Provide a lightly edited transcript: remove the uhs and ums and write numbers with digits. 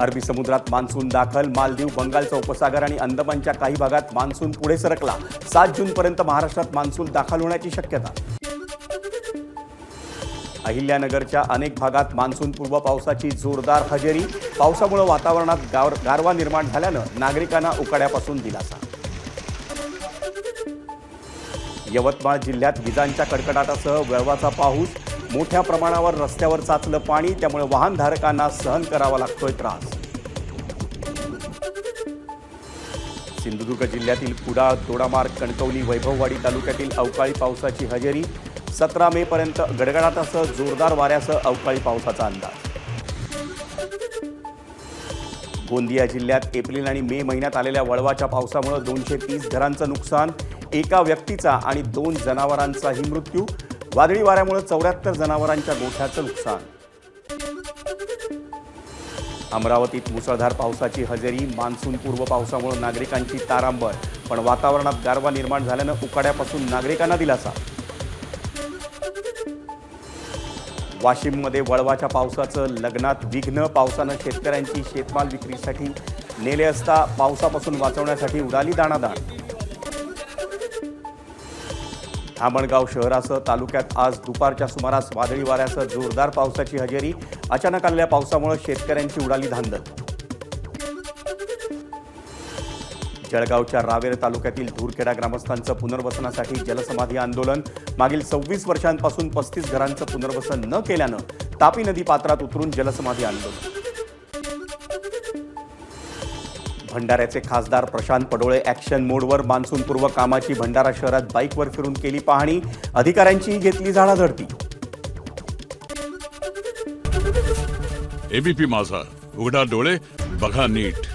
अरबी समुद्रात मान्सून दाखल. मालदीव, बंगालचा उपसागर आणि अंदमानच्या काही भागात मान्सून पुढे सरकला. 7 जूनपर्यंत महाराष्ट्रात मान्सून दाखल होण्याची शक्यता. अहिल्यानगरच्या अनेक भागात मान्सूनपूर्व पावसाची जोरदार हजेरी. पावसामुळे वातावरणात गारवा निर्माण झाल्यानं नागरिकांना उकाड्यापासून दिलासा. यवतमाळ जिल्ह्यात विजांच्या कडकडाटासह वळवाचा पाऊस. मोठ्या प्रमाणावर रस्त्यावर साचलं पाणी, त्यामुळे वाहनधारकांना सहन करावा लागतोय त्रास. सिंधुदुर्ग जिल्ह्यातील कुडाळ, दोडामार्ग, कणकवली, वैभववाडी तालुक्यातील अवकाळी पावसाची हजेरी. 17 मे पर्यंत गडगडाटासह जोरदार वाऱ्यासह अवकाळी पावसाचा अंदाज. गोंदिया जिल्ह्यात एप्रिल आणि मे महिन्यात आलेल्या वळवाच्या पावसामुळे 230 घरांचं नुकसान. एका व्यक्तीचा आणि 2 जनावरांचाही मृत्यू. वादळी वाऱ्यामुळे 74 जनावरांच्या गोठ्याचं नुकसान. अमरावतीत मुसळधार पावसाची हजेरी. मान्सूनपूर्व पावसामुळे नागरिकांची तारांबळ, पण वातावरणात गारवा निर्माण झाल्यानं उकाड्यापासून नागरिकांना दिलासा. वाशिममध्ये वळवाच्या पावसाचं लग्नात विघ्न. पावसानं शेतकऱ्यांची शेतमाल विक्रीसाठी नेले असता पावसापासून वाचवण्यासाठी उडाली दाणादाण. धामणगाव शहरासह तालुक्यात आज दुपारच्या सुमारास वादळी वाऱ्यासह जोरदार पावसाची हजेरी. अचानक आलेल्या पावसामुळे शेतकऱ्यांची उडाली धांदल. जळगावच्या रावेर तालुक्यातील धूरखेडा ग्रामस्थांचं पुनर्वसनासाठी जलसमाधी आंदोलन. मागील 26 वर्षांपासून 35 घरांचं पुनर्वसन न केल्यानं तापी नदी पात्रात उतरून जलसमाधी आंदोलन. भंडाऱ्याचे खासदार प्रशांत पडोळे ॲक्शन मोडवर. मान्सूनपूर्व कामाची भंडारा शहरात बाईकवर फिरून केली पाहणी. अधिकाऱ्यांचीही घेतली झाडाझडती. एबीपी माझा, उघडा डोळे बघा नीट.